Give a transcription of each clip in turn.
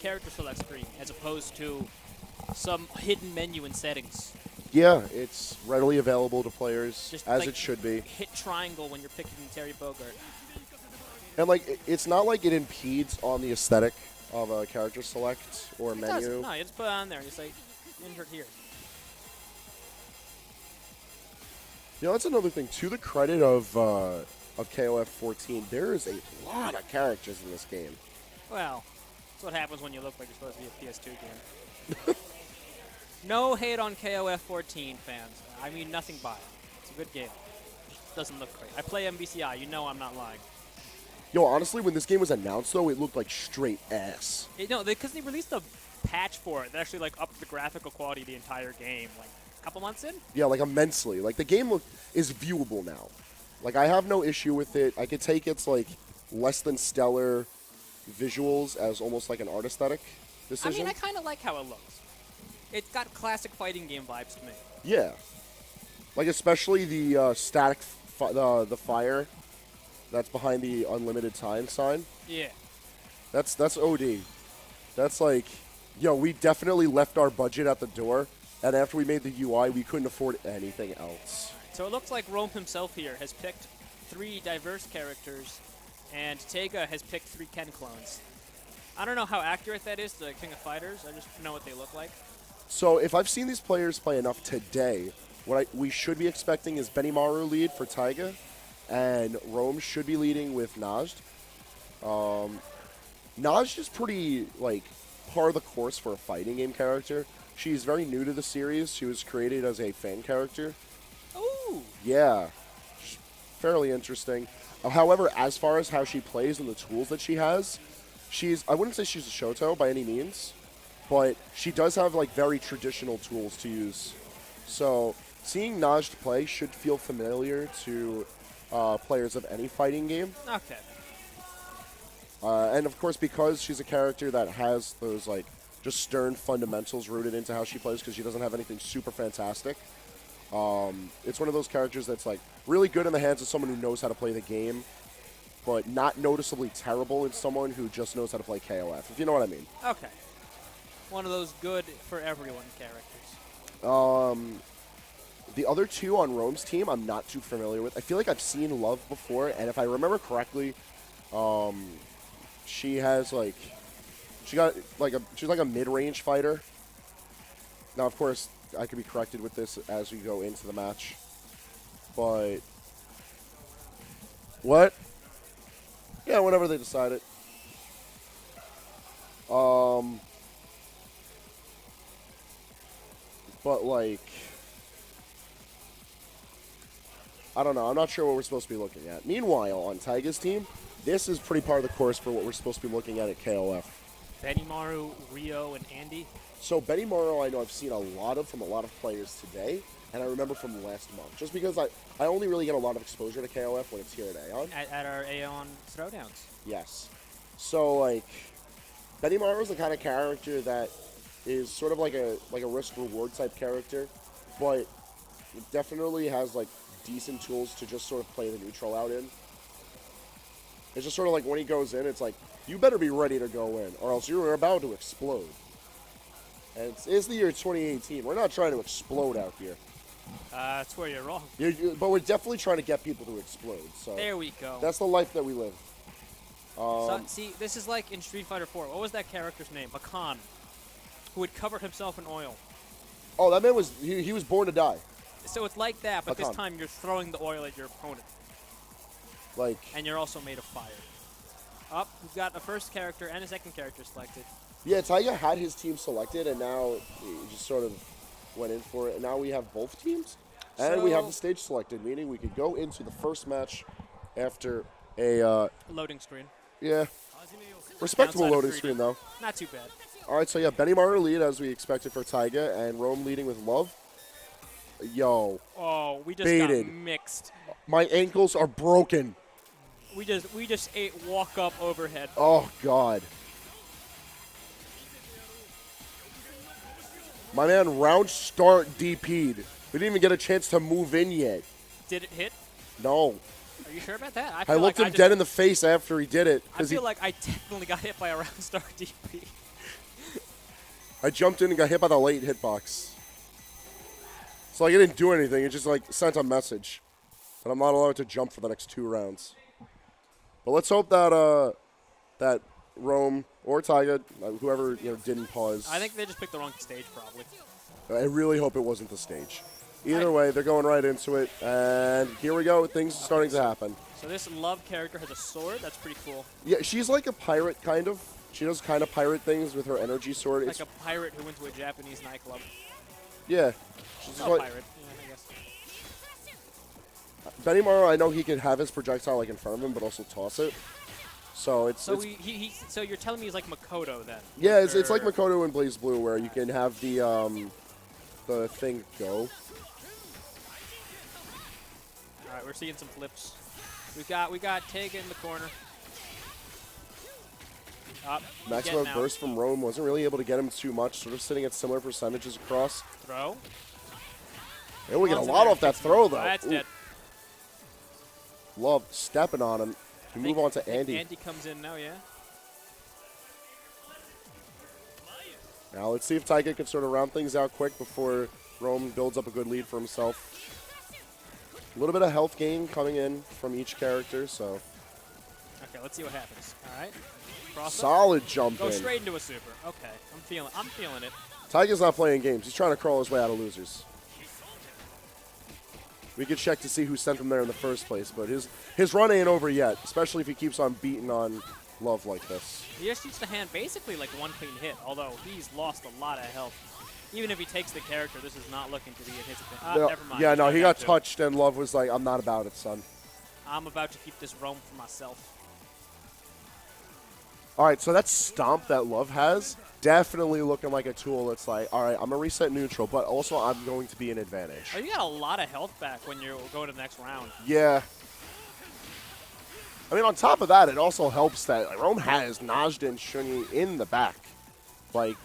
character select screen as opposed to some hidden menu in settings. Yeah, it's readily available to players, Just as like, it should be. Hit triangle when you're picking Terry Bogard. And, like, it's not like it impedes on the aesthetic of a character select or It menu. doesn't. No, you just put it on there and you say, insert here. You know, that's another thing. To the credit of KOF 14, there is a lot of characters in this game. Well, that's what happens when you look like you're supposed to be a PS2 game. No hate on KOF 14 fans. I mean nothing by it. It's a good game. It just doesn't look great. I play MVCI. You know I'm not lying. Yo, honestly, when this game was announced, though, it looked like straight ass. No, because they released a patch for it that actually like upped the graphical quality of the entire game like a couple months in. Yeah, like immensely. Like the game is viewable now. Like I have no issue with it. I could take its like less than stellar visuals as almost like an art aesthetic decision. I mean, I kind of like how it looks. It's got classic fighting game vibes to me. Yeah, like especially the static, the fire that's behind the unlimited time sign. Yeah. That's OD. That's like, yo, we definitely left our budget at the door, and after we made the UI, we couldn't afford anything else. So it looks like Rome himself here has picked 3 diverse characters, and Teiga has picked 3 Ken clones. I don't know how accurate that is to King of Fighters. I just know what they look like. So if I've seen these players play enough today, what we should be expecting is Benimaru lead for Teiga, and Rome should be leading with Najd. Najd is pretty, like, par the course for a fighting game character. She's very new to the series. She was created as a fan character. Ooh! Yeah. Fairly interesting. However, as far as how she plays and the tools that she has, I wouldn't say she's a Shoto by any means, but she does have, like, very traditional tools to use. So seeing Najd play should feel familiar to players of any fighting game. Okay. And of course, because she's a character that has those like just stern fundamentals rooted into how she plays, because she doesn't have anything super fantastic. It's one of those characters that's like really good in the hands of someone who knows how to play the game, but not noticeably terrible in someone who just knows how to play KOF, if you know what I mean. Okay. One of those good for everyone characters. The other 2 on Rome's team, I'm not too familiar with. I feel like I've seen Love before, and if I remember correctly, she has like, she's like a mid-range fighter. Now, of course, I could be corrected with this as we go into the match, but what? Yeah, whenever they decide it. But like, I don't know. I'm not sure what we're supposed to be looking at. Meanwhile, on Teiga's team, this is pretty par of the course for what we're supposed to be looking at KOF. Benimaru, Rio, and Andy. So Benimaru, I know I've seen a lot of from a lot of players today, and I remember from last month. Just because I only really get a lot of exposure to KOF when it's here at AON. At our AON Throwdowns. Yes. So, like, Benimaru is the kind of character that is sort of like a risk-reward type character, but it definitely has, like, decent tools to just sort of play the neutral out in. It's just sort of like when he goes in, it's like, you better be ready to go in, or else you're about to explode. And it's the year 2018. We're not trying to explode out here. That's where you're wrong. But we're definitely trying to get people to explode. So there we go. That's the life that we live. So, see, this is like in Street Fighter 4. What was that character's name? Hakan, who had covered himself in oil. Oh, that man he was born to die. So it's like that, but Hakan. this time you're throwing the oil at your opponent. Like, and you're also made of fire. Up, we've got a first character and a second character selected. Yeah, Teiga had his team selected, and now he just sort of went in for it. And now we have both teams, and we have the stage selected, meaning we could go into the first match after a loading screen. Yeah, respectable loading screen though. Not too bad. All right, so yeah, Benimaru lead as we expected for Teiga, and Rome leading with Love. Yo. Oh, we just baited. got mixed. My ankles are broken. We just ate walk up overhead. Oh God. My man round start DP'd. We didn't even get a chance to move in yet. Did it hit? No. Are you sure about that? I looked him dead in the face after he did it. I feel like I definitely got hit by a round start DP. I jumped in and got hit by the late hitbox. So like, it didn't do anything. It just like sent a message that I'm not allowed to jump for the next 2 rounds. But let's hope that that Rome or Teiga, whoever didn't pause. I think they just picked the wrong stage, probably. I really hope it wasn't the stage. Either way, they're going right into it, and here we go. Things are starting to happen. So this Love character has a sword. That's pretty cool. Yeah, she's like a pirate, kind of. She does kind of pirate things with her energy sword. Like a pirate who went to a Japanese nightclub. Yeah. She's a pirate, yeah, I guess. Benimaru, I know he can have his projectile like in front of him, but also toss it. So it's. So so you're telling me he's like Makoto then? Yeah, it's like Makoto in Blaze Blue, where you can have the thing go. All right, we're seeing some flips. We got Teiga in the corner. Maximum burst from Rome wasn't really able to get him too much, sort of sitting at similar percentages across. Throw. And we get a lot off that throw, though. That's dead. Love stepping on him. We move on to Andy. Andy comes in now, yeah. Now let's see if Teiga can sort of round things out quick before Rome builds up a good lead for himself. A little bit of health gain coming in from each character, so. Okay, let's see what happens. All right. Cross Solid jump Go in. straight into a super. Okay, I'm feeling it. Teiga's not playing games. He's trying to crawl his way out of losers. We could check to see who sent him there in the first place, but his run ain't over yet, especially if he keeps on beating on Love like this. He just needs to hand basically like one clean hit, although he's lost a lot of health. Even if he takes the character, this is not looking to be in his opinion. No, Never mind. yeah, no, he got touched, and Love was like, I'm not about it, son. I'm about to keep this Rome for myself. All right, so that stomp that Love has, definitely looking like a tool that's like, all right, I'm going to reset neutral, but also I'm going to be an advantage. Oh, you got a lot of health back when you go to the next round. Yeah. I mean, on top of that, it also helps that like, Rome has Najda and Shunyi in the back. Like,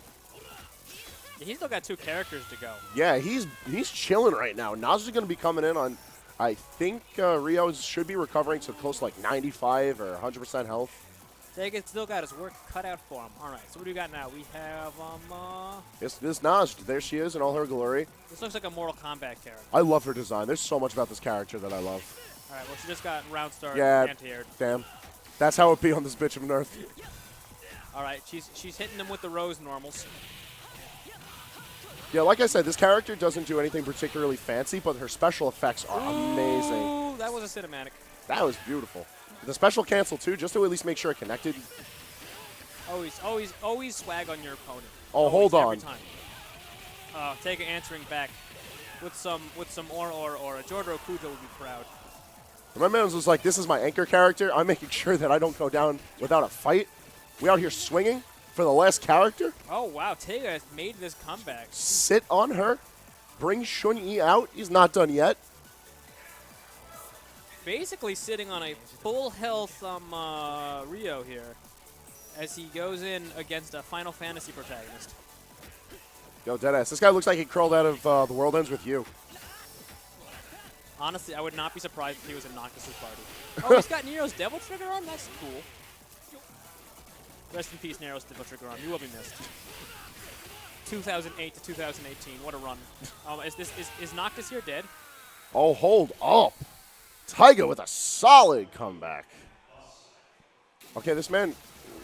yeah, he's still got 2 characters to go. yeah, he's chilling right now. Najda's going to be coming in on, I think Rio should be recovering to close to like 95 or 100% health. Teiga still got his work cut out for him. All right, so what do we got now? We have This Najd, there she is in all her glory. This looks like a Mortal Kombat character. I love her design. There's so much about this character that I love. All right, well, she just got round start anti-aired. Damn. That's how it be on this bitch of an Earth. All right, she's hitting them with the Rose normals. Yeah, like I said, this character doesn't do anything particularly fancy, but her special effects are amazing. Ooh, that was a cinematic. That was beautiful. The special cancel, too, just to at least make sure it connected. Always swag on your opponent. Oh, always, hold on. every time. Teiga answering back with some or a Jotaro Kujo would be proud. My man was like, this is my anchor character. I'm making sure that I don't go down without a fight. We out here swinging for the last character. Oh, wow. Teiga has made this comeback. Sit on her. Bring Shun-Yi out. He's not done yet. Basically sitting on a full health Rio here as he goes in against a Final Fantasy protagonist. Yo, deadass. This guy looks like he crawled out of The World Ends With You. Honestly, I would not be surprised if he was in Noctis's party. Oh, he's got Nero's Devil Trigger on? That's cool. Rest in peace, Nero's Devil Trigger on. You will be missed. 2008 to 2018. What a run. Is Noctis here dead? Oh, hold up. Teiga with a solid comeback. Okay, this man,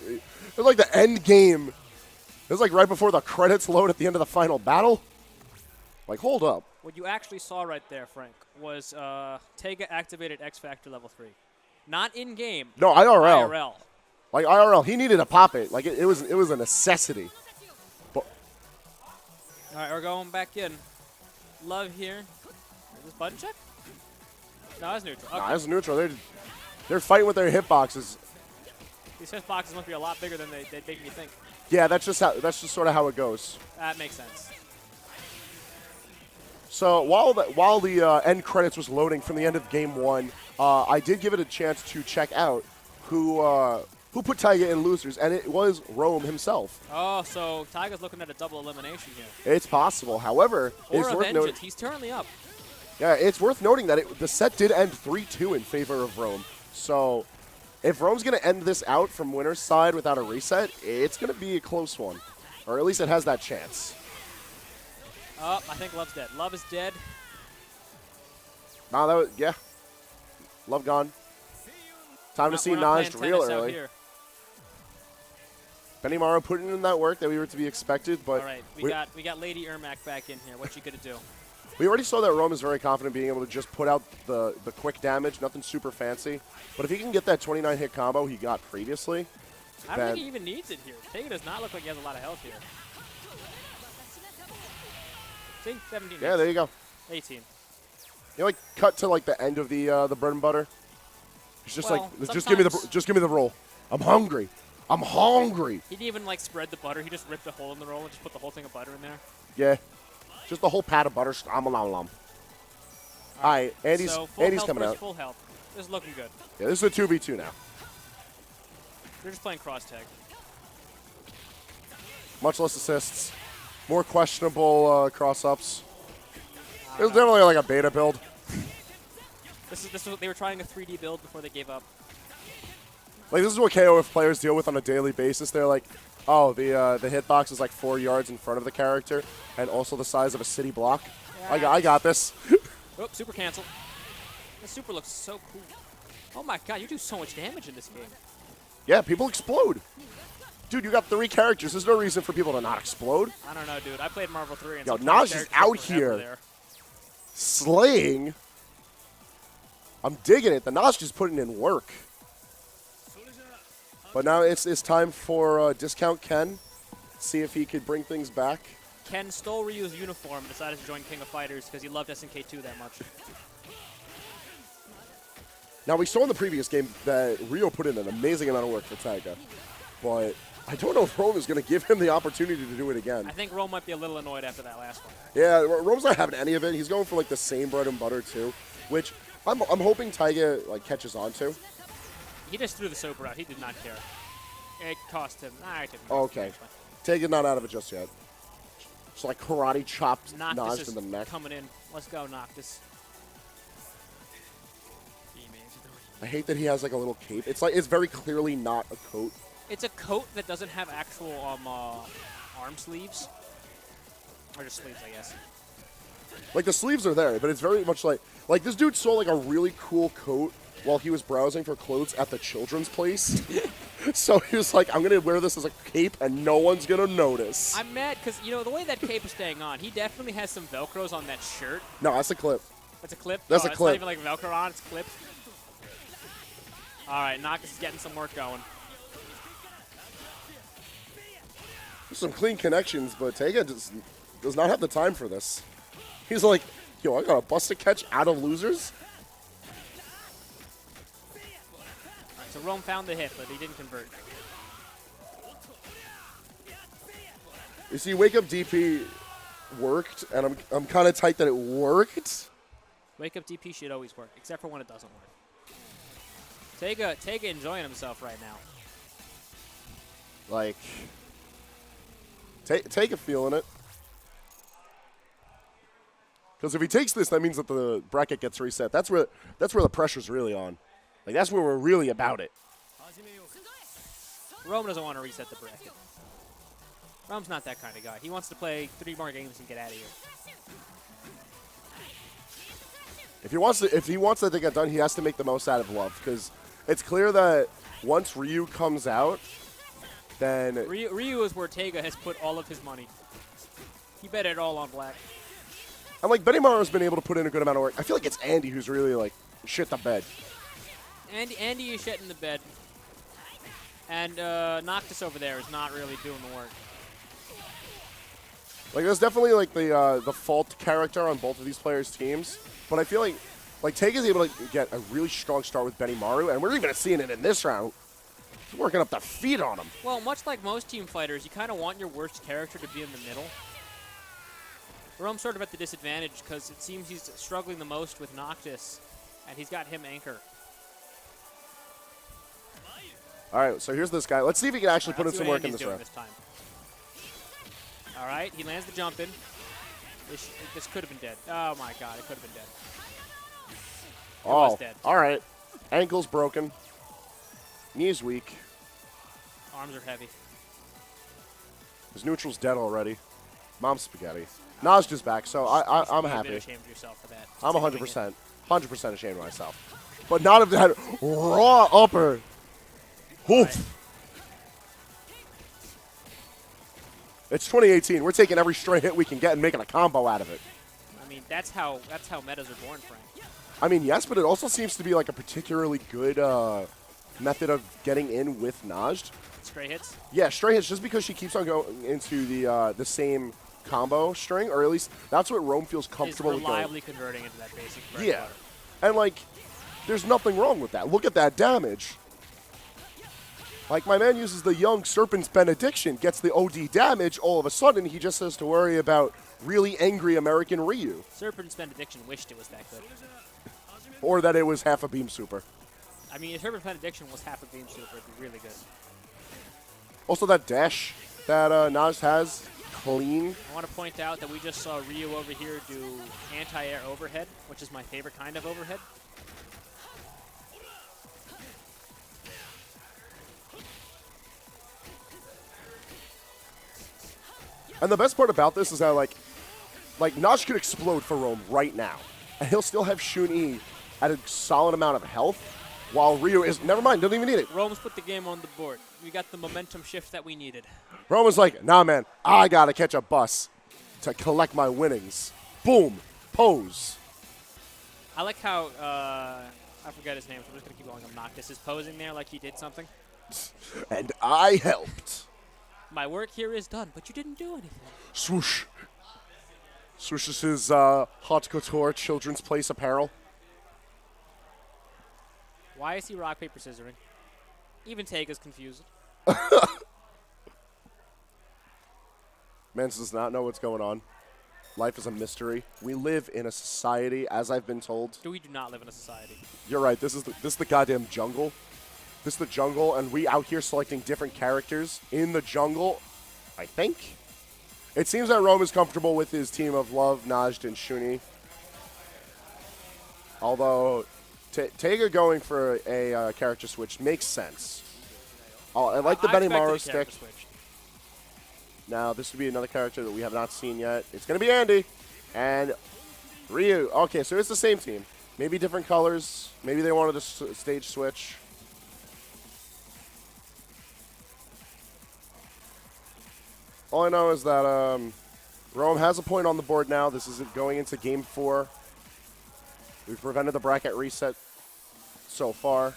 it was like the end game. It was like right before the credits load at the end of the final battle. Like, hold up. What you actually saw right there, Frank, was Teiga activated X Factor level 3. Not in-game. No, IRL. IRL. Like, IRL. He needed to pop it. Like, it was a necessity. But all right, we're going back in. Love here. Is this button check? No, that's neutral. Okay. Nah, that's neutral. They're fighting with their hitboxes. These hitboxes must be a lot bigger than they make me think. Yeah, that's just sort of how it goes. That makes sense. So while the end credits was loading from the end of Game 1, I did give it a chance to check out who put Teiga in losers, and it was Rome himself. Oh, so Taiga's looking at a double elimination here. It's possible. However, it's worth noting. He's currently up. Yeah, it's worth noting that the set did end 3-2 in favor of Rome. So if Rome's going to end this out from winner's side without a reset, it's going to be a close one. Or at least it has that chance. Oh, I think Love's dead. Love is dead. Nah, that was, yeah. Love gone. Time to see Naj real early. Benimaru putting in that work that we were to be expected, but all right, we got Lady Ermac back in here. What's she gonna do? We already saw that Rome is very confident being able to just put out the quick damage, nothing super fancy. But if he can get that 29 hit combo he got previously, I don't think he even needs it here. Teiga does not look like he has a lot of health here. See, 17. Yeah, there you go. 18. You like cut to like the end of the bread and butter. It's just well, like just give me the roll. I'm hungry. I'm hungry. He didn't even like spread the butter. He just ripped a hole in the roll and just put the whole thing of butter in there. Yeah, just the whole pat of butter. All right, Andy's so full Andy's health coming out. Full health. This is looking good. Yeah, this is a 2v2 now. They're just playing cross tag. Much less assists. More questionable cross-ups. It was definitely like a beta build. This is what they were trying a 3D build before they gave up. Like, this is what KOF players deal with on a daily basis. They're like, oh, the hitbox is like 4 yards in front of the character and also the size of a city block. Yeah. I got this. Oh, super cancel. The super looks so cool. Oh my god, you do so much damage in this game. Yeah, people explode. Dude, you got 3 characters. There's no reason for people to not explode. I don't know, dude. I played Marvel 3 and yo, Naj is out here slaying. I'm digging it. The Naj is putting in work. But now it's time for Discount Ken. See if he could bring things back. Ken stole Ryu's uniform and decided to join King of Fighters because he loved SNK2 that much. Now, we saw in the previous game that Ryo put in an amazing amount of work for Teiga. But I don't know if Rome is going to give him the opportunity to do it again. I think Rome might be a little annoyed after that last one. Yeah, Rome's not having any of it. He's going for like the same bread and butter too, which I'm hoping Teiga like catches on to. He just threw the super out. He did not care. It cost him. It didn't. Okay. Teiga not out of it just yet. Just like karate chopped Naj in the neck. Coming in. Let's go, Noctis. I hate that he has like a little cape. It's like it's very clearly not a coat. It's a coat that doesn't have actual arm sleeves. Or just sleeves, I guess. Like the sleeves are there, but it's very much like this dude saw like a really cool coat while he was browsing for clothes at the children's place. So he was like, I'm going to wear this as a cape and no one's going to notice. I'm mad because, you know, the way that cape is staying on, he definitely has some Velcros on that shirt. No, that's a clip. That's a clip? That's a clip. It's not even like Velcro on, it's clipped. All right, Noctis is getting some work going. There's some clean connections, but Teiga does not have the time for this. He's like, yo, I got to bust a catch out of losers? So Rome found the hit, but he didn't convert. You see, Wake Up DP worked, and I'm kind of tight that it worked. Wake Up DP should always work, except for when it doesn't work. Teiga enjoying himself right now. Like, Teiga feeling it. Because if he takes this, that means that the bracket gets reset. That's where the pressure's really on. Like, that's where we're really about it. Rome doesn't want to reset the bracket. Rome's not that kind of guy. He wants to play 3 more games and get out of here. If he wants that to get done, he has to make the most out of Love. Because it's clear that once Ryu comes out, then... Ryu is where Teiga has put all of his money. He bet it all on black. And, like, Benimaru's been able to put in a good amount of work. I feel like it's Andy who's really, like, shit the bed. Andy is shitting the bed. And Noctis over there is not really doing the work. Like, there's definitely, like, the fault character on both of these players' teams. But I feel like Teiga's able to get a really strong start with Benimaru, and we're even seeing it in this round. He's working up the feet on him. Well, much like most team fighters, you kind of want your worst character to be in the middle. Rome's sort of at the disadvantage because it seems he's struggling the most with Noctis, and he's got him anchor. All right, so here's this guy. Let's see if he can actually put in some work in this round. All right, he lands the jump in. This could have been dead. Oh my god, it could have been dead. It was dead. All right. Ankle's broken. Knee's weak. Arms are heavy. His neutral's dead already. Mom's spaghetti. Najd is back, so I'm happy. You're ashamed of yourself for that. I'm 100% ashamed of myself. But not of that raw upper. Oof. Right. It's 2018. We're taking every stray hit we can get and making a combo out of it. I mean, that's how metas are born, Frank. I mean, yes, but it also seems to be like a particularly good method of getting in with Najd. Stray hits? Yeah, stray hits, just because she keeps on going into the same combo string, or at least that's what Rome feels comfortable with. Reliably converting into that basic bread yeah. And, like, there's nothing wrong with that. Look at that damage. Like, my man uses the Young Serpent's Benediction, gets the OD damage, all of a sudden he just has to worry about really angry American Ryu. Serpent's Benediction wished it was that good. Or that it was half a beam super. I mean, if Serpent's Benediction was half a beam super, it'd be really good. Also, that dash that Najd has, clean. I want to point out that we just saw Ryu over here do anti-air overhead, which is my favorite kind of overhead. And the best part about this is that, like Najd could explode for Rome right now. And he'll still have Shun-E at a solid amount of health, while Ryu is, never mind, doesn't even need it. Rome's put the game on the board. We got the momentum shift that we needed. Rome was like, nah, man, I got to catch a bus to collect my winnings. Boom. Pose. I like how, I forget his name, so I'm just going to keep going. Noctis is posing there like he did something. And I helped. My work here is done, but you didn't do anything. Swoosh. Swoosh is his haute couture children's place apparel. Why is he rock, paper, scissoring? Even Teiga's confused. Man does not know what's going on. Life is a mystery. We live in a society, as I've been told. We do not live in a society. You're right. This is the goddamn jungle. This is the jungle, and we out here selecting different characters in the jungle, I think. It seems that Rome is comfortable with his team of Love, Najd, and Shun-E. Although, Teiga going for a character switch makes sense. I like the Benimaru stick. Now, this would be another character that we have not seen yet. It's going to be Andy. And Ryu. Okay, so it's the same team. Maybe different colors. Maybe they wanted a stage switch. All I know is that Rome has a point on the board now. This is going into Game 4. We've prevented the bracket reset so far.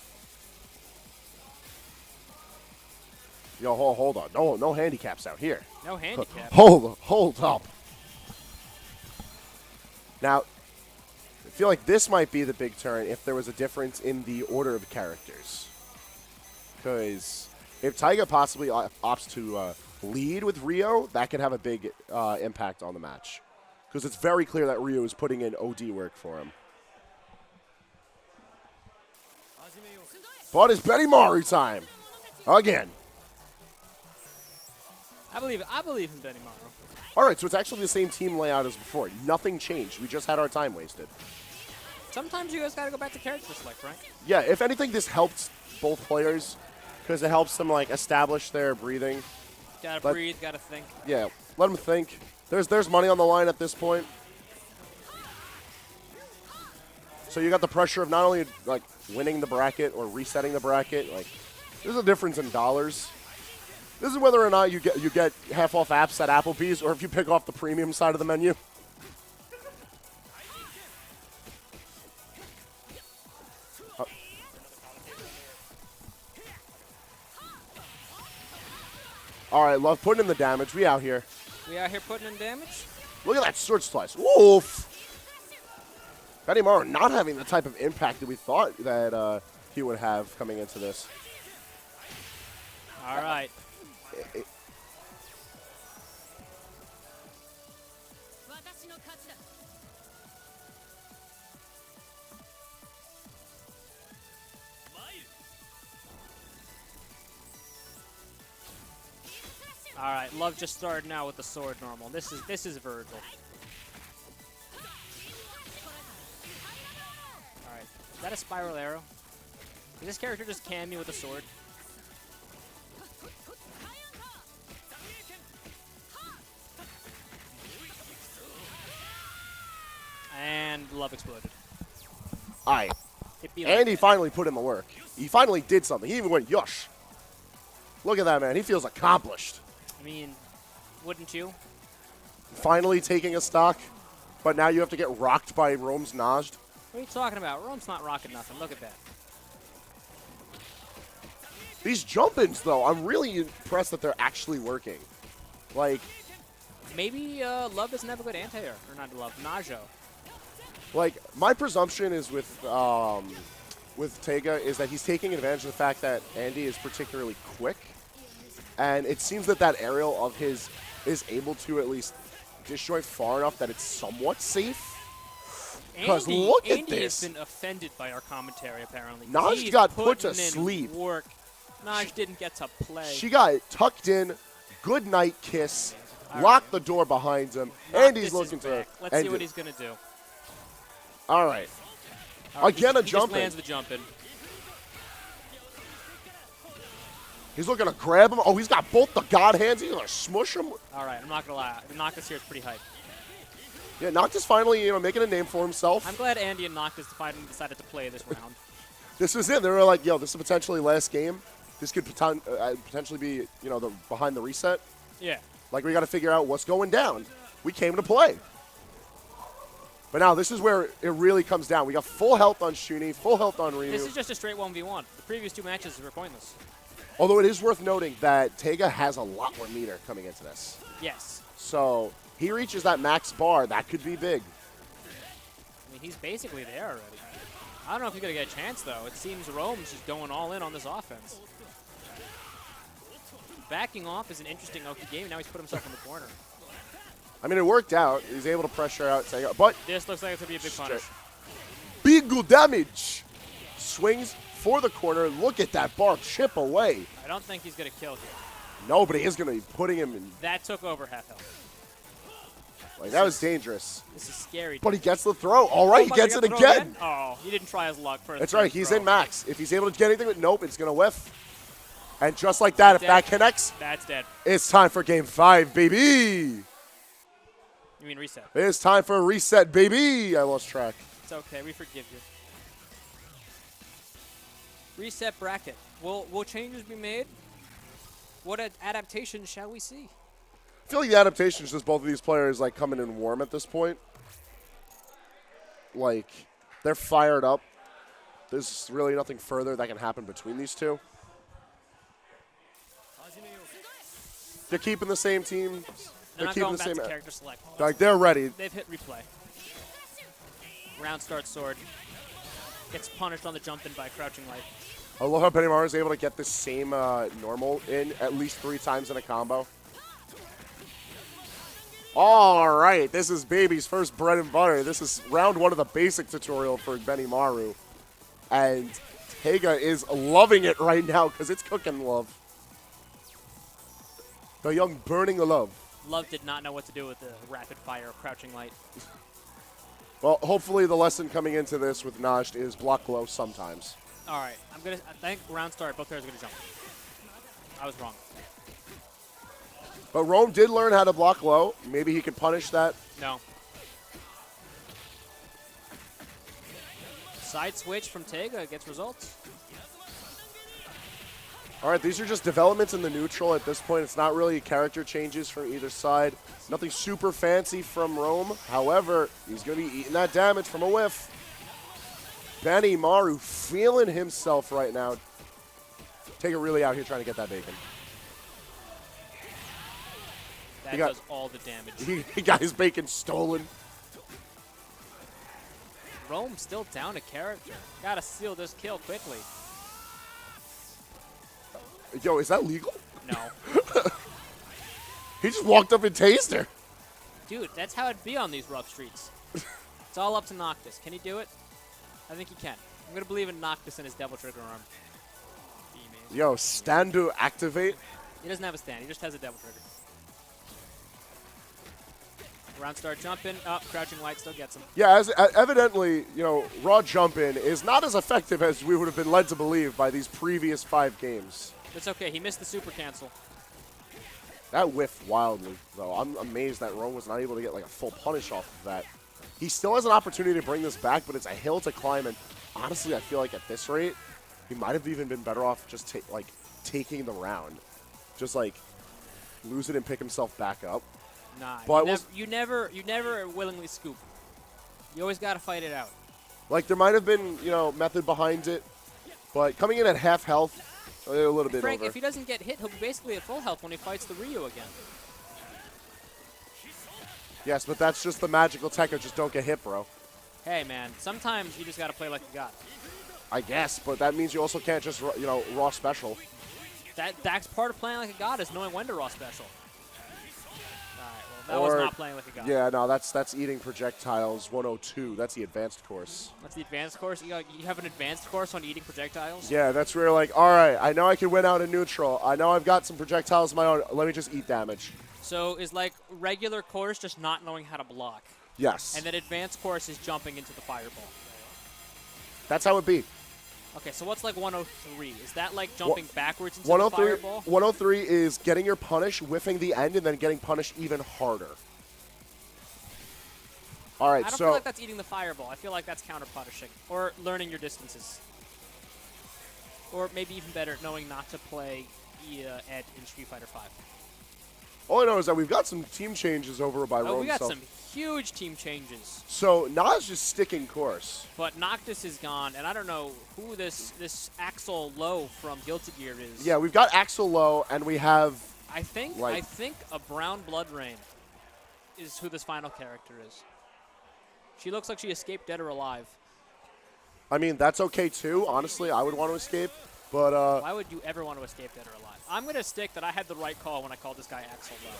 Yo, hold on. No handicaps out here. No handicaps. Hold up. Now, I feel like this might be the big turn if there was a difference in the order of characters. Because if Teiga possibly opts to lead with Rio, that could have a big impact on the match. Because it's very clear that Rio is putting in OD work for him. But it's Benimaru time. Again. I believe in Benimaru. All right, so it's actually the same team layout as before. Nothing changed. We just had our time wasted. Sometimes you guys got to go back to character select, right? Yeah, if anything, this helps both players because it helps them like establish their breathing. Gotta breathe, gotta think. Yeah, let them think. There's money on the line at this point. So you got the pressure of not only like winning the bracket or resetting the bracket. Like, there's a difference in dollars. This is whether or not you get half off apps at Applebee's or if you pick off the premium side of the menu. All right, Love putting in the damage. We out here. We out here putting in damage? Look at that sword slice. Oof. Benimaru not having the type of impact that we thought that he would have coming into this. All right. All right, Love just started now with the sword normal. This is Virgil. All right, is that a spiral arrow? Is this character just can me with a sword? Love exploded. All right. It'd be like And he that. finally put in the work. He finally did something. He even went, yosh. Look at that, man. He feels accomplished. I mean, wouldn't you? Finally taking a stock, but now you have to get rocked by Rome's Najd. What are you talking about? Rome's not rocking nothing. Look at that. These jump-ins, though, I'm really impressed that they're actually working. Like, Maybe Love doesn't have a good anti-air. Or not Love, Najo. my presumption is with Teiga is that he's taking advantage of the fact that Andy is particularly quick. And it seems that that aerial of his is able to at least disjoint far enough that it's somewhat safe. Because look at Andy this. has been offended by our commentary, apparently. Naj He's got put to putting in sleep. Work. Naj didn't get to play. She got tucked in, good night kiss, All locked the door behind him. Noctis Andy's is looking to back. Let's end see what it. he's going to do. All right. All right, Again, he a jump just in. lands the jump in. He's looking to grab him. Oh, he's got both the god hands. He's going to smush him. All right, I'm not going to lie. The Noctis here is pretty hype. Yeah, Noctis finally, making a name for himself. I'm glad Andy and Noctis finally decided to play this round. This was it. They were like, yo, this is potentially last game. This could potentially be, behind the reset. Yeah. Like, we got to figure out what's going down. We came to play. But now this is where it really comes down. We got full health on Shuni, full health on Ryu. This is just a straight 1v1. The previous two matches were pointless. Although it is worth noting that Teiga has a lot more meter coming into this. Yes. So he reaches that max bar. That could be big. I mean, he's basically there already. I don't know if he's going to get a chance, though. It seems Rome's just going all in on this offense. Backing off is an interesting Oki game. Now he's put himself in the corner. I mean, it worked out. He's able to pressure out Teiga. But This looks like it's going to be a big punish. big good damage. Swings for the corner. Look at that bar chip away. I don't think he's going to kill here. Nobody is going to be putting him in. That took over half health. Like, that was dangerous. This is scary. But he gets the throw. All right, he gets it again. Oh, he didn't try his luck first. That's right. He's in max. If he's able to get anything, but nope, it's going to whiff. And just like that, if that connects, That's dead. it's time for game 5, baby. You mean reset? It's time for a reset, baby. I lost track. It's okay. We forgive you. Reset bracket. Will changes be made? What adaptations shall we see? I feel like the adaptation is just both of these players like coming in warm at this point. Like, they're fired up. There's really nothing further that can happen between these two. They're keeping the same team. They're not keeping going the back same. to character select. Like, they're ready. They've hit replay. Round starts sword. Gets punished on the jump in by crouching light. I love how Benimaru is able to get the same normal in at least 3 times in a combo. All right, this is Baby's first bread and butter. This is round 1 of the basic tutorial for Benimaru. And Teiga is loving it right now because it's cooking love. The young burning love. Love did not know what to do with the rapid fire crouching light. Well, hopefully the lesson coming into this with Najd is block low sometimes. All right, I think round start, both players are going to jump. I was wrong. But Rome did learn how to block low. Maybe he could punish that. No. Side switch from Teiga gets results. All right, these are just developments in the neutral at this point. It's not really character changes from either side. Nothing super fancy from Rome. However, he's going to be eating that damage from a whiff. Benimaru feeling himself right now. Teiga really out here trying to get that bacon. That does all the damage. He got his bacon stolen. Rome still down a character. Gotta seal this kill quickly. Yo, is that legal? No. He just walked up and tased her. Dude, that's how it'd be on these rough streets. It's all up to Noctis. Can he do it? I think he can. I'm going to believe in Noctis and his Devil Trigger arm. Yo, stand to activate. He doesn't have a stand. He just has a Devil Trigger. Round start jumping. Up, crouching light still gets him. Yeah, evidently, raw jump in is not as effective as we would have been led to believe by these previous 5 games. It's okay. He missed the super cancel. That whiffed wildly, though. I'm amazed that Rome was not able to get like a full punish off of that. he still has an opportunity to bring this back, but it's a hill to climb. And honestly, I feel like at this rate, he might have even been better off just taking the round. Just like lose it and pick himself back up. Nah, but you never willingly scoop. You always got to fight it out. Like there might have been, method behind it, but coming in at half health, a little bit Frank, over. if he doesn't get hit, he'll be basically at full health when he fights the Ryu again. Yes, but that's just the magical Teiga. Just don't get hit, bro. Hey, man, sometimes you just got to play like a god. I guess, but that means you also can't just, raw special. That's part of playing like a god is knowing when to raw special. All right, well, that was not playing like a god. Yeah, no, that's eating projectiles 102. That's the advanced course. That's the advanced course? You have an advanced course on eating projectiles? Yeah, that's where you're like, all right, I know I can win out in neutral. I know I've got some projectiles of my own. Let me just eat damage. So is like regular course just not knowing how to block? Yes. And then advanced course is jumping into the fireball. That's how it be. Okay, so what's like 103? Is that like jumping backwards into the fireball? 103 is getting your punish, whiffing the end, and then getting punished even harder. All right, I don't feel like that's eating the fireball. I feel like that's counter-punishing. Or learning your distances. Or maybe even better, knowing not to play Ed in Street Fighter V. All I know is that we've got some team changes over by Rome. We got some huge team changes. So Naj is sticking course. But Noctis is gone, and I don't know who this Axel Low from Guilty Gear is. Yeah, we've got Axel Low, and we have... I think a Brown Blood Rain is who this final character is. She looks like she escaped dead or alive. I mean, that's okay, too. Honestly, I would want to escape, but... Why would you ever want to escape dead or alive? I'm going to stick that I had the right call when I called this guy Axel Low.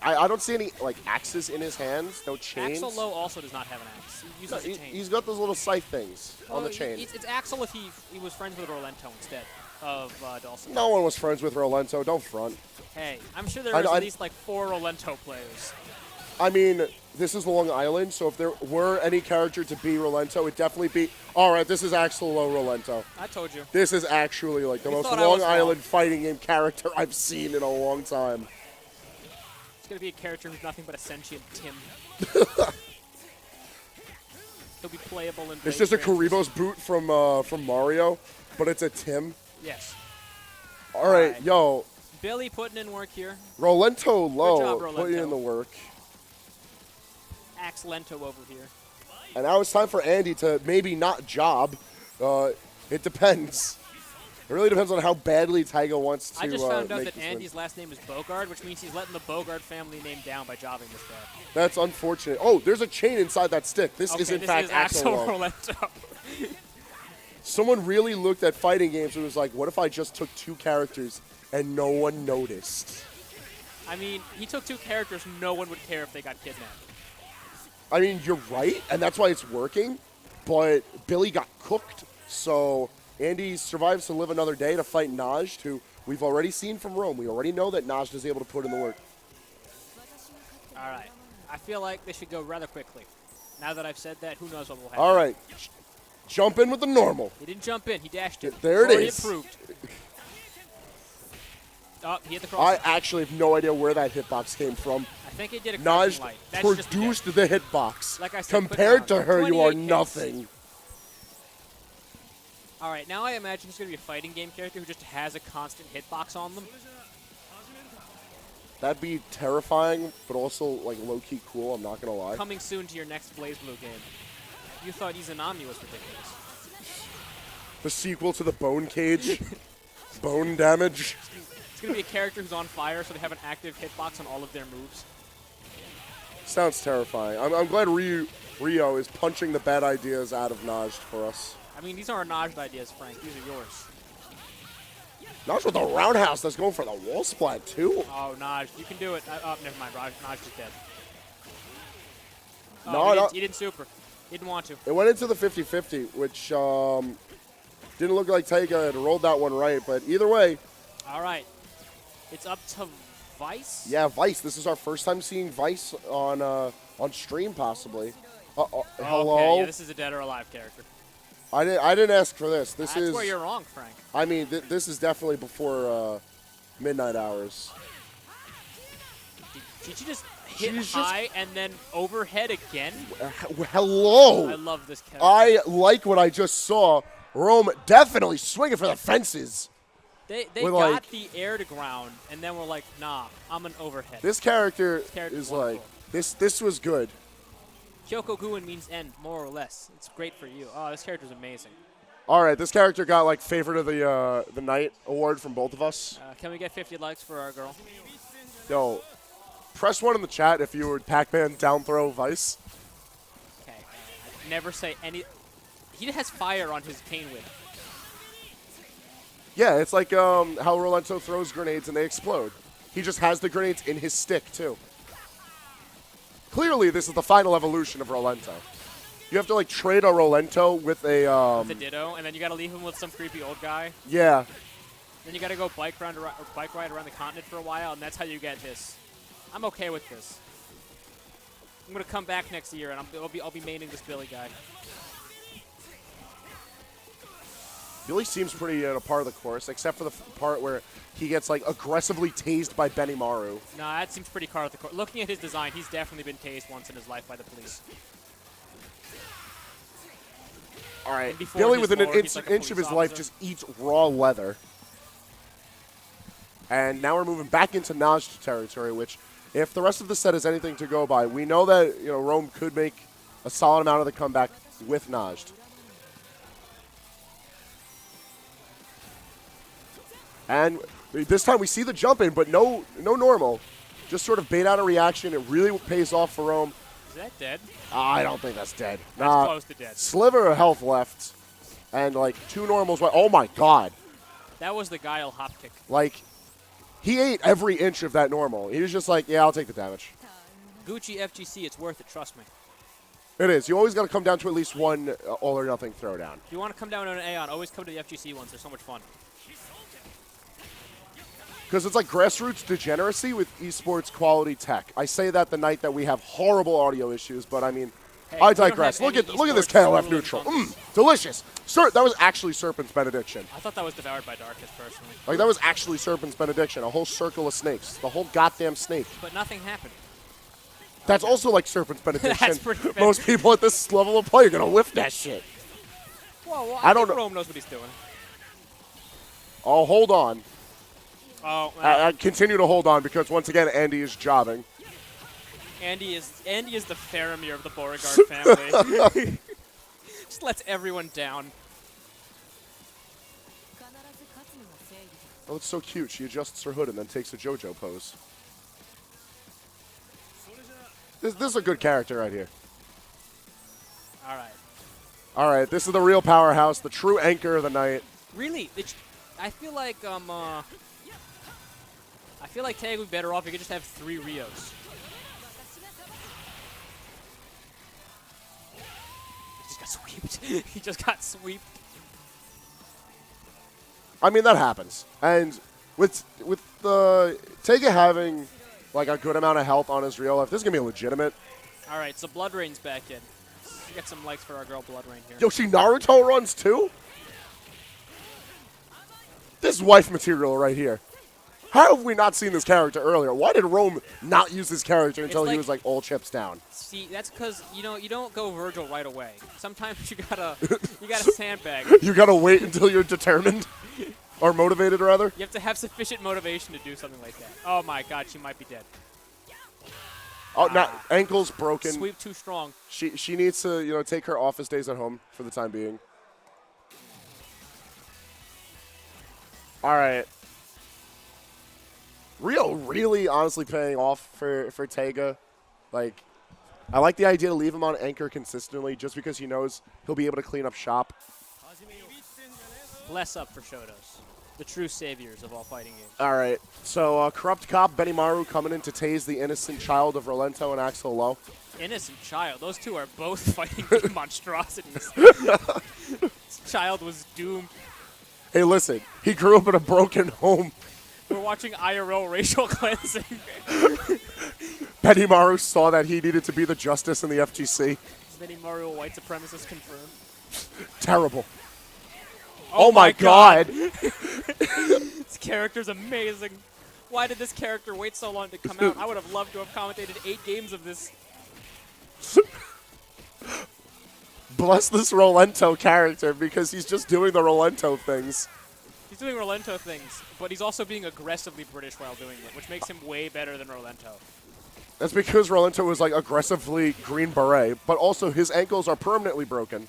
I don't see any, axes in his hands, no chains. Axel Low also does not have an axe. He uses a chain. He's got those little scythe things on the chain. It's Axel if he was friends with Rolento instead of Dawson. No one was friends with Rolento. Don't front. Hey, I'm sure there was at least like 4 Rolento players. I mean, this is Long Island, so if there were any character to be Rolento, it'd definitely be, all right, this is Axel Low Rolento. I told you. This is actually the most Long Island fighting game character I've seen in a long time. It's going to be a character who's nothing but a sentient Tim. He'll be playable in It's just a Karibo's boot from Mario, but it's a Tim. Yes. All right, yo. Billy putting in work here. Rolento Low Good job, putting in the work. Axlento over here. And now it's time for Andy to maybe not job. It depends. It really depends on how badly Teiga wants to. I just found out that Andy's last name is Bogard, which means he's letting the Bogard family name down by jobbing this guy. That's unfortunate. Oh, there's a chain inside that stick. This is in fact Axel Low. Rolento. Someone really looked at fighting games and was like, what if I just took 2 characters and no one noticed? I mean, he took 2 characters, no one would care if they got kidnapped. I mean, you're right, and that's why it's working, but Billy got cooked, so Andy survives to live another day to fight Najd, who we've already seen from Rome. We already know that Najd is able to put in the work. All right. I feel like this should go rather quickly. Now that I've said that, who knows what will happen. All right. Jump in with the normal. He didn't jump in. He dashed it. There it is. Improved. Oh, he hit the cross. I actually have no idea where that hitbox came from. I think he did a Najd light. produced the hitbox. Like I said, compared to her, you are 28 hits. nothing. All right, now I imagine he's going to be a fighting game character who just has a constant hitbox on them. That'd be terrifying, but also low-key cool, I'm not going to lie. Coming soon to your next BlazBlue game. You thought Izanami was ridiculous. The sequel to the Bone Cage. Bone Damage. It's going to be a character who's on fire, so they have an active hitbox on all of their moves. Sounds terrifying. I'm glad Rio is punching the bad ideas out of Najd for us. I mean, these aren't Najd ideas, Frank. These are yours. Najd with the roundhouse that's going for the wall splat, too. Oh, Najd. You can do it. Oh, never mind. Najd is dead. No, he didn't super. He didn't want to. It went into the 50-50, which didn't look like Teiga had rolled that one right, but either way. All right. It's up to Vice? Yeah, Vice. This is our first time seeing Vice on stream, possibly. Hello? Okay, yeah, this is a dead or alive character. I didn't ask for this. That's where you're wrong, Frank. I mean, this is definitely before midnight hours. Did you just hit high and then overhead again. Hello. I love this character. I like what I just saw. Rome definitely swinging for the fences. They got the air to ground, and then we're like, nah, I'm an overhead. This character is like, this was good. Kyokoguin means end, more or less. It's great for you. Oh, this character's amazing. All right, this character got like favorite of the night award from both of us. Can we get 50 likes for our girl? Yo, press 1 in the chat if you were Pac-Man down throw Vice. Okay, I'd never say any. He has fire on his cane whip. Yeah, it's like how Rolento throws grenades and they explode. He just has the grenades in his stick too. Clearly, this is the final evolution of Rolento. You have to like trade a Rolento with a With a Ditto, and then you got to leave him with some creepy old guy. Yeah. Then you got to go bike ride around the continent for a while, and that's how you get this. I'm okay with this. I'm gonna come back next year, and I'll be maining this Billy guy. Billy seems pretty a part of the course, except for the part where he gets like aggressively tased by Benimaru. Nah, that seems pretty part of the course. Looking at his design, he's definitely been tased once in his life by the police. All right, Billy within an inch of his life just eats raw leather. And now we're moving back into Najd territory, which, if the rest of the set is anything to go by, we know that Rome could make a solid amount of the comeback with Najd. And this time we see the jump in, but no normal. Just sort of bait out a reaction. It really pays off for Rome. Is that dead? I don't think that's dead. That's close to dead. Sliver of health left. And like 2 normals. Oh my god. That was the Guile hop kick. Like, he ate every inch of that normal. He was just like, yeah, I'll take the damage. Gucci FGC, it's worth it, trust me. It is. You always got to come down to at least one all or nothing throwdown. If you want to come down on an AON, always come to the FGC ones. They're so much fun. Because it's like grassroots degeneracy with esports quality tech. I say that the night that we have horrible audio issues, but I mean, hey, I digress. Look at this KOF neutral. Delicious. That was actually Serpent's Benediction. I thought that was Devoured by Darkness, personally. Like, that was actually Serpent's Benediction. A whole circle of snakes. The whole goddamn snake. But nothing happened. That's also like Serpent's Benediction. That's pretty fair. Most people at this level of play are going to whiff that shit. Well, I don't know. Rome knows what he's doing. Oh, hold on. Oh, I continue to hold on because, once again, Andy is jobbing. Andy is the Faramir of the Beauregard family. Just lets everyone down. Oh, it's so cute. She adjusts her hood and then takes a JoJo pose. This is a good character right here. All right. All right, this is the real powerhouse, the true anchor of the night. Really? I feel like Teiga would be better off if he could just have 3 Rios. He just got sweeped. He just got sweeped. I mean, that happens. And with the Teiga having like a good amount of health on his real life, this is going to be legitimate. All right, so Blood Rain's back in. Let's get some likes for our girl Blood Rain here. Yo, she Naruto runs too? This is wife material right here. How have we not seen this character earlier? Why did Rome not use this character until he was like all chips down? See, that's because you don't go Virgil right away. Sometimes you gotta sandbag. You gotta wait until you're determined or motivated, rather. You have to have sufficient motivation to do something like that. Oh my God, she might be dead. Oh, no, ankle's broken. Sweep too strong. She needs to take her office days at home for the time being. All right. Rio really honestly paying off for Teiga. Like, I like the idea to leave him on anchor consistently just because he knows he'll be able to clean up shop. Bless up for Shotos, the true saviors of all fighting games. All right. So, Corrupt Cop Benimaru coming in to tase the innocent child of Rolento and Axel Lowe. Innocent child. Those two are both fighting game monstrosities. This child was doomed. Hey, listen. He grew up in a broken home. We're watching IRL racial cleansing. Benimaru saw that he needed to be the justice in the FGC. Benimaru, white supremacist confirmed. Terrible. Oh my God. This character's amazing. Why did this character wait so long to come out? I would have loved to have commentated 8 games of this. Bless this Rolento character because he's just doing the Rolento things. He's doing Rolento things, but he's also being aggressively British while doing it, which makes him way better than Rolento. That's because Rolento is like aggressively Green Beret, but also his ankles are permanently broken.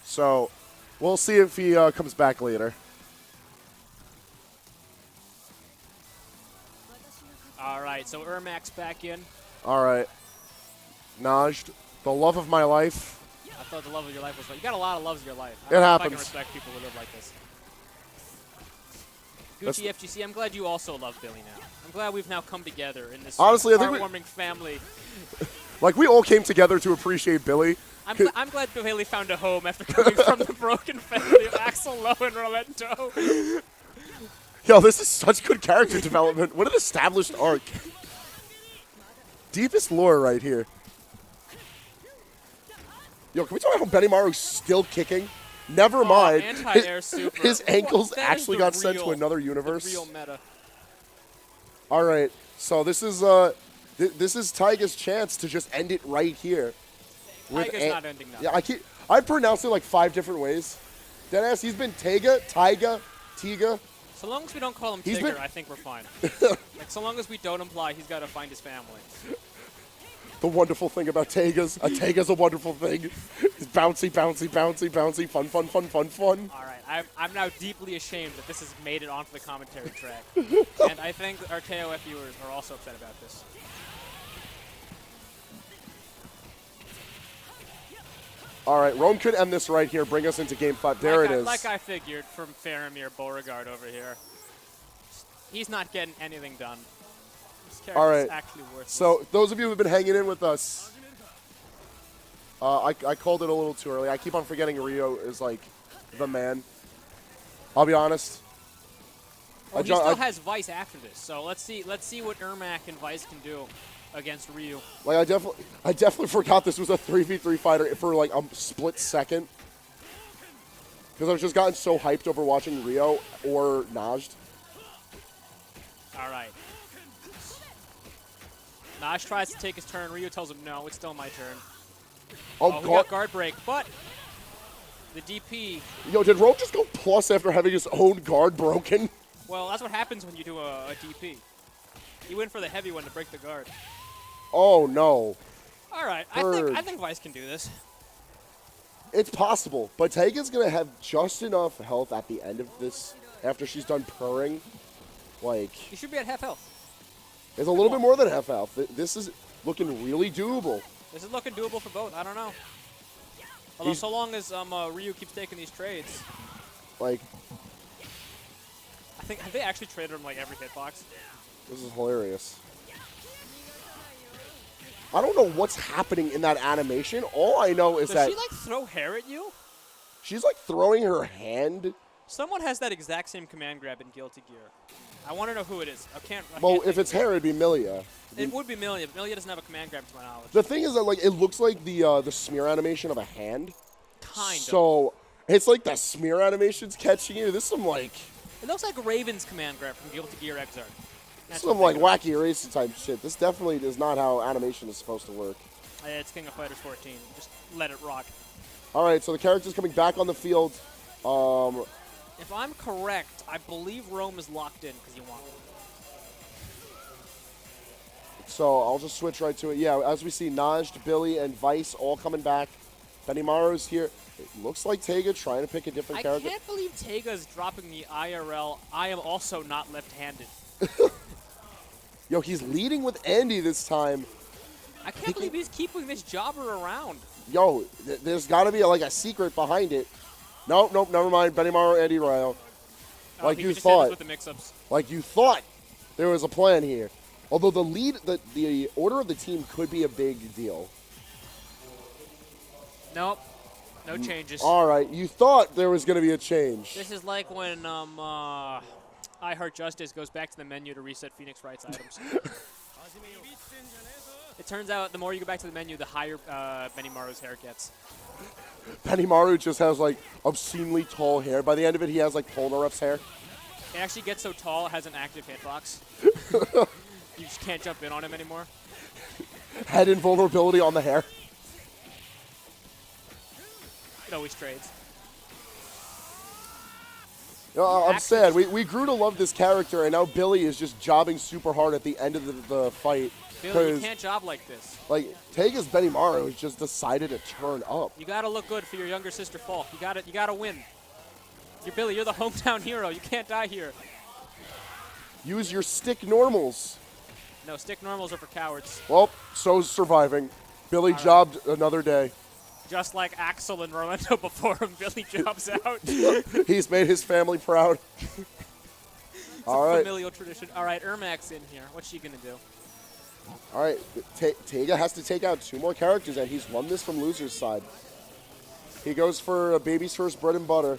So we'll see if he comes back later. All right, so Ermac's back in. All right. Najd, the love of my life. I thought the love of your life was like, you got a lot of loves of your life. It happens. I can respect people who live like this. Gucci FGC, I'm glad you also love Billy now. I'm glad we've now come together in this honestly, I think heartwarming family. Like, we all came together to appreciate Billy. I'm glad Billy found a home after coming from the broken family of Axel Lowe and Rolento. Yo, this is such good character development. What an established arc. Deepest lore right here. Yo, can we talk about how Benimaru's still kicking? Never mind. Anti-air super. His ankles actually got real, sent to another universe. The real meta. All right, so this is Teiga's chance to just end it right here. Teiga's not ending now. Yeah, I pronounced it like 5 different ways. Deadass, he's been Teiga, Teiga. So long as we don't call him Tigger, I think we're fine. Like, so long as we don't imply he's got to find his family. The wonderful thing about Teiga's, a Teiga's a wonderful thing. It's bouncy, bouncy, bouncy, bouncy, fun, fun, fun, fun, fun. All right, I'm now deeply ashamed that this has made it onto the commentary track. And I think our KOF viewers are also upset about this. All right, Rome could end this right here, bring us into Game 5. There it is. Like I figured from Faramir Beauregard over here. He's not getting anything done. This character's actually worthless. So those of you who have been hanging in with us, I called it a little too early. I keep on forgetting Rio is like the man. I'll be honest. Well, he still has Vice after this, so let's see what Ermac and Vice can do against Ryu. Like I definitely forgot this was a 3v3 fighter for like a split second. Because I've just gotten so hyped over watching Rio or Najd. All right. Najd tries to take his turn. Ryu tells him, no, it's still my turn. Oh, he got guard break, but the DP. Yo, did Rome just go plus after having his own guard broken? Well, that's what happens when you do a DP. You went for the heavy one to break the guard. Oh, no. All right, I think Vice can do this. It's possible, but Teiga's going to have just enough health at the end of this after she's done purring. Like, he should be at half health. It's a little bit more than half health. This is looking really doable. This is looking doable for both. I don't know. Although so long as Ryu keeps taking these trades. Like, I think, have they actually traded him like every hitbox? This is hilarious. I don't know what's happening in that animation. All I know is that... Does she, like, throw hair at you? She's, like, throwing her hand. Someone has that exact same command grab in Guilty Gear. I want to know who it is. I can't if it's hair, it'd be Milia. It would be Milia, but Milia doesn't have a command grab to my knowledge. The thing is that, like, it looks like the smear animation of a hand. Kind of. So, it's like the smear animation's catching you. This is some, like... It looks like Raven's command grab from Guilty Gear Xrd. Some like wacky erasing type shit. This definitely is not how animation is supposed to work. It's King of Fighters 14. Just let it rock. All right, so the character's coming back on the field. If I'm correct, I believe Rome is locked in because you want him. So I'll just switch right to it. Yeah, as we see Najd, Billy, and Vice all coming back. Benimaru's here. It looks like Teiga trying to pick a different character. I can't believe Teiga's dropping the IRL. I am also not left-handed. Yo, he's leading with Andy this time. I can't believe he's keeping this jobber around. Yo, there's got to be like a secret behind it. Nope, never mind. Benimaru, Andy Ryo. Like you thought. With the mix-ups. Like you thought there was a plan here. Although the order of the team could be a big deal. Nope. No changes. All right. You thought there was going to be a change. This is like when I Heart Justice goes back to the menu to reset Phoenix Wright's items. It turns out the more you go back to the menu, the higher Benimaru's hair gets. Benimaru just has like obscenely tall hair. By the end of it, he has like Polnareff's hair. It actually gets so tall it has an active hitbox. You just can't jump in on him anymore. Head invulnerability on the hair. It always trades. I'm sad. We grew to love this character, and now Billy is just jobbing super hard at the end of the fight. Billy, you can't job like this. Like, Teiga's Benimaru has just decided to turn up. You gotta look good for your younger sister Falk. You gotta win. You're Billy, you're the hometown hero. You can't die here. Use your stick normals. No, stick normals are for cowards. Well, so's surviving. Billy jobbed another day. Just like Axel and Rolando before him, Billy jobs out. He's made his family proud. All right. Familial tradition. All right, Ermac's in here. What's she gonna do? All right, Teiga has to take out 2 more characters, and he's won this from loser's side. He goes for a baby's first bread and butter.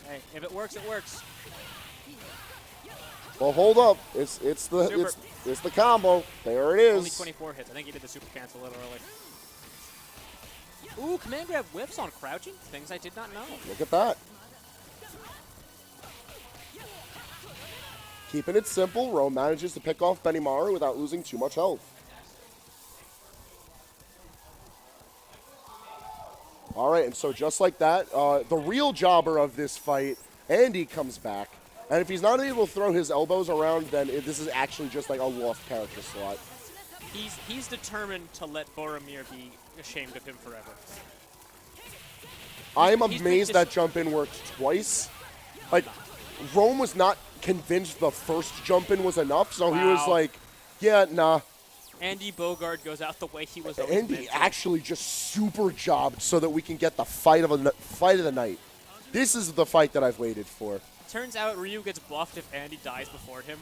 Hey, if it works, it works. Well, hold up. It's the combo. There it is. Only 24 hits. I think he did the super cancel a little early. Ooh, command grab whiffs on crouching? Things I did not know. Look at that. Keeping it simple, Rome manages to pick off Benimaru without losing too much health. All right, and so just like that, the real jobber of this fight, Andy, comes back. And if he's not able to throw his elbows around, then this is actually just like a lost character slot. He's determined to let Boromir be ashamed of him forever. I'm amazed that jump in worked twice. Like, Rome was not convinced the first jump in was enough, so he was like, yeah, nah. Andy Bogard goes out the way he was always Andy meant to. actually just super jobbed so that we can get the fight of the night. This is the fight that I've waited for. Turns out Ryu gets buffed if Andy dies before him.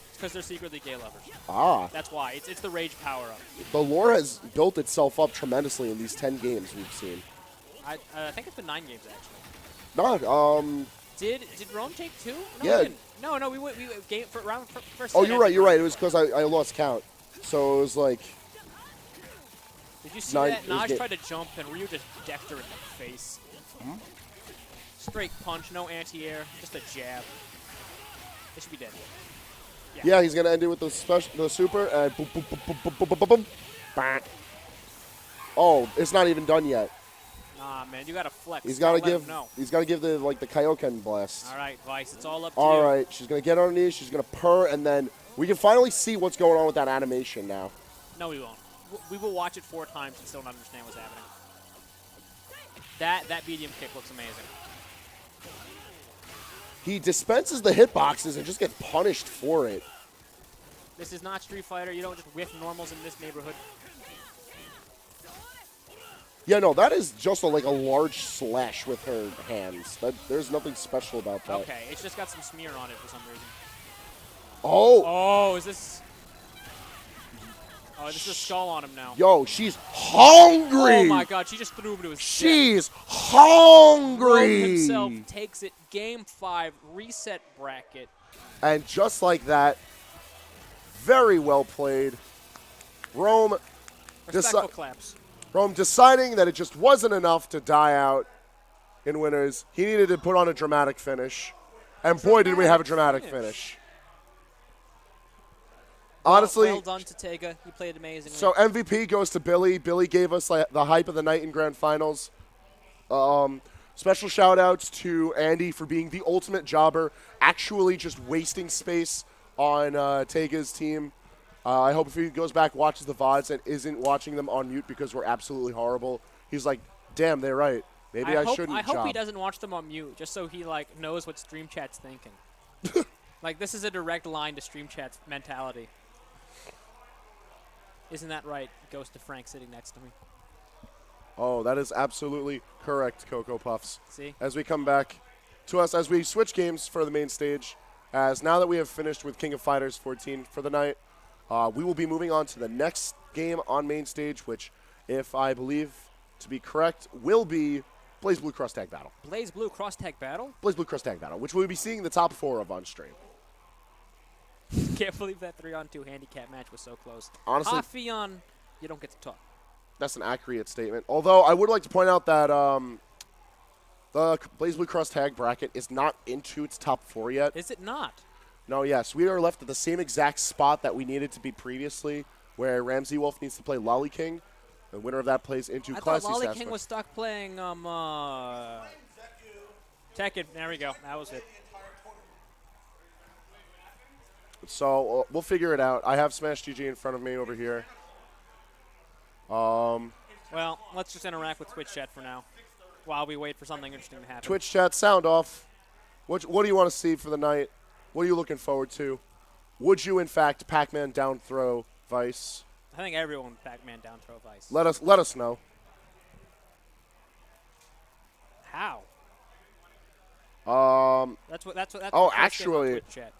It's because they're secretly gay lovers. Ah. That's why. It's the rage power-up. The lore has built itself up tremendously in these 10 games we've seen. I think it's been 9 games, actually. No, Did Rome take 2? No, yeah. We didn't. No, we game for round first. Oh, you're right. It was because I lost count. So it was like. Did you see that? Naj tried to jump and Ryu just decked her in the face. Hmm? Straight punch, no anti-air, just a jab. It should be dead. Yeah, he's gonna end it with the super and boom, boom, boom, boom, boom, boom, boom, boom, boom. Oh, it's not even done yet. Nah, man, you gotta flex. He's gotta give the Kaioken blast. All right, Vice, it's all up to you. All right, she's gonna get on her knees. She's gonna purr, and then we can finally see what's going on with that animation now. No, we won't. We will watch it 4 times and still not understand what's happening. That medium kick looks amazing. He dispenses the hitboxes and just gets punished for it. This is not Street Fighter. You don't just whiff normals in this neighborhood. Yeah, no, that is just like a large slash with her hands. There's nothing special about that. Okay, it's just got some smear on it for some reason. Oh! Oh, is this... Oh, this is a skull on him now. Yo, she's hungry! Oh my god, she just threw him to his She's hungry! Rome himself takes it. Game 5, reset bracket. And just like that, very well played. Rome... Respectful claps. Rome deciding that it just wasn't enough to die out in winners. He needed to put on a dramatic finish. And boy, did we have a dramatic finish. Honestly, well done to Teiga. He played amazingly. So MVP goes to Billy. Billy gave us the hype of the night in grand finals. Special shout-outs to Andy for being the ultimate jobber, actually just wasting space on Teiga's team. I hope if he goes back, watches the VODs, and isn't watching them on mute because we're absolutely horrible. He's like, damn, they're right. Maybe I shouldn't I hope job. he doesn't watch them on mute, just so he knows what Stream Chat's thinking. This is a direct line to Stream Chat's mentality. Isn't that right, Ghost of Frank sitting next to me? Oh, that is absolutely correct, Cocoa Puffs. See? As we come back to us, as we switch games for the main stage, as now that we have finished with King of Fighters 14 for the night, we will be moving on to the next game on main stage, which, if I believe to be correct, will be Blaze Blue Cross Tag Battle. Blaze Blue Cross Tag Battle? Blaze Blue Cross Tag Battle, which we'll be seeing the top 4 of on stream. Can't believe that 3-on-2 handicap match was so close. Honestly, Hafion, you don't get to talk. That's an accurate statement. Although I would like to point out that The Blaze Blue Cross tag bracket is not into its top 4 yet. Is it not? No, yes. We are left at the same exact spot that we needed to be previously, where Ramsey Wolf needs to play Lolly King. The winner of that plays into I Classy thought Lolly Sasquatch. King was stuck playing Tekken. There we go. That was it. So we'll figure it out. I have Smash GG in front of me over here. Well, let's just interact with Twitch chat for now while we wait for something interesting to happen. Twitch chat, sound off. What do you want to see for the night? What are you looking forward to? Would you, in fact, Pac-Man down throw Vice? I think everyone would Pac-Man down throw Vice. Let us know. How? That's what. Oh, the first actually, game on Twitch chat.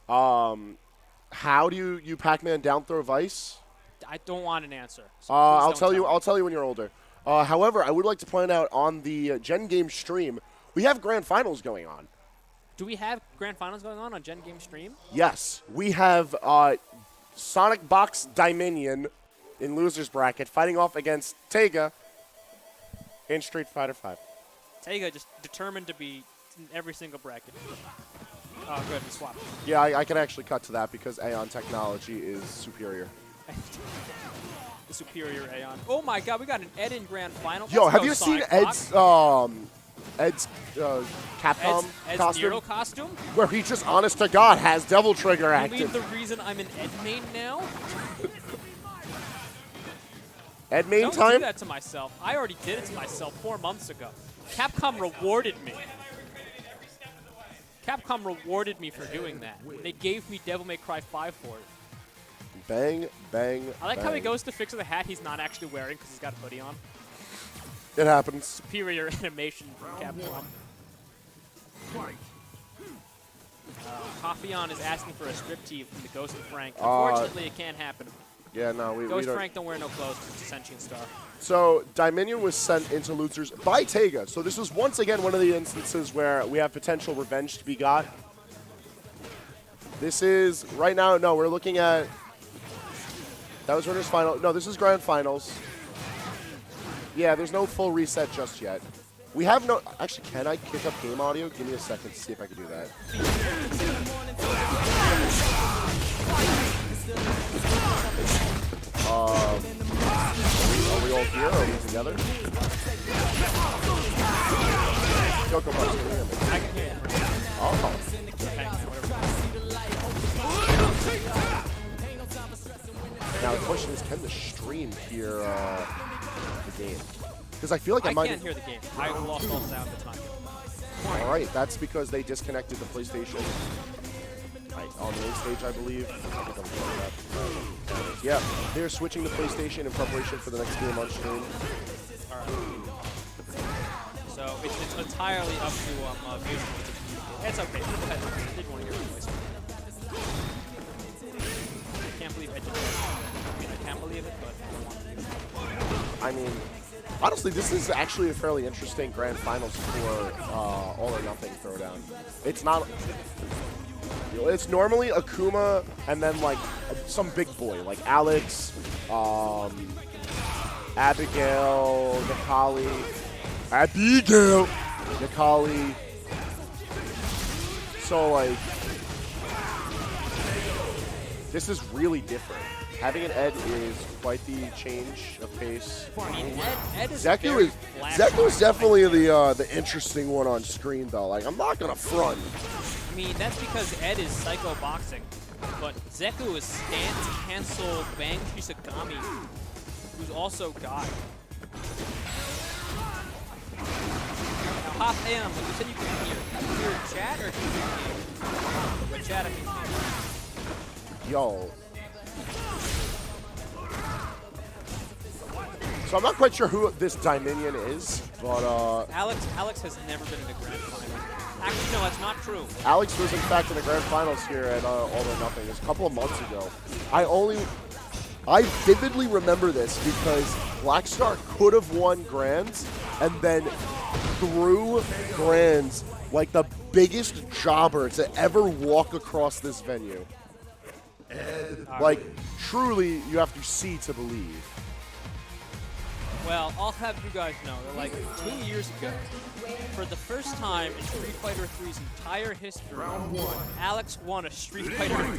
how do you Pac-Man down throw Vice? I don't want an answer. So I'll please tell don't you. me. I'll tell you when you're older. However, I would like to point out on the Gen Game stream, we have grand finals going on. Do we have grand finals going on Gen Game stream? Yes, we have Sonic Box Dominion in losers bracket fighting off against Teiga in Street Fighter V. Teiga just determined to be in every single bracket. Oh, good. We swapped. Yeah, I can actually cut to that because AON technology is superior. The superior Aeon. Oh my God, we got an Ed in grand final. Yo, Let's have go, you seen Sonic Ed's Capcom Ed's costume? Nero costume? Where he just, honest to God, has Devil Trigger You active. mean the reason I'm an Ed main now? Ed main Don't time? do that to myself. I already did it to myself 4 months ago. Capcom rewarded me. Capcom rewarded me for doing that. They gave me Devil May Cry 5 for it. Bang, bang, I like bang. how he goes to fix the hat he's not actually wearing because he's got a hoodie on. It happens. Superior animation from Capcom. Coffeeon is asking for a striptease from the Ghost of Frank. Unfortunately, it can't happen. Yeah, no, we Ghost don't. Frank don't wear no clothes. It's a sentient star. So, Dominion was sent into losers by Teiga. So this was once again one of the instances where we have potential revenge to be got. This is, right now, no, we're looking at, that was winners final. No, this is grand finals. Yeah, there's no full reset just yet. We have no, actually, can I kick up game audio? Give me a second to see if I can do that. Are we all here? Are we together? Coco Puff's gonna hear me. I can hear it. Oh. Now the question is, can the stream hear the game? Because I feel like I might. I can't hear the game. I lost all sound at the time. All right, that's because they disconnected the PlayStation on the main stage, I believe. I think I'm doing that. Yeah, they're switching the PlayStation in preparation for the next game on stream. All right. So it's entirely up to music. It's okay. People didn't want to hear my voice. I can't believe I did that. I mean, I can't believe it, but I don't want to believe it. I mean, honestly, this is actually a fairly interesting grand finals for All or Nothing Throwdown. It's not. It's normally Akuma and then like some big boy like Alex, Abigail, Nikali. So like, this is really different. Having an Ed is quite the change of pace. I mean, Ed is Zeku is definitely the interesting one on screen though. Like, I'm not gonna front. I mean, that's because Ed is psycho boxing, but Zeku is stance cancel Bang Shisagami, who's also God. Now, Hop AM, you said you can hear chat or can you hear the chat? I can hear. Yo. So I'm not quite sure who this Dominion is, but Alex has never been in a grand final. Actually, no, that's not true. Alex was in fact in the grand finals here at All or Nothing. It was a couple of months ago. I vividly remember this because Blackstar could have won Grands and then threw Grands like the biggest jobber to ever walk across this venue. Like, truly, you have to see to believe. Well, I'll have you guys know that like 2 years ago, For the first time in Street Fighter 3's entire history, Alex won a Street Fighter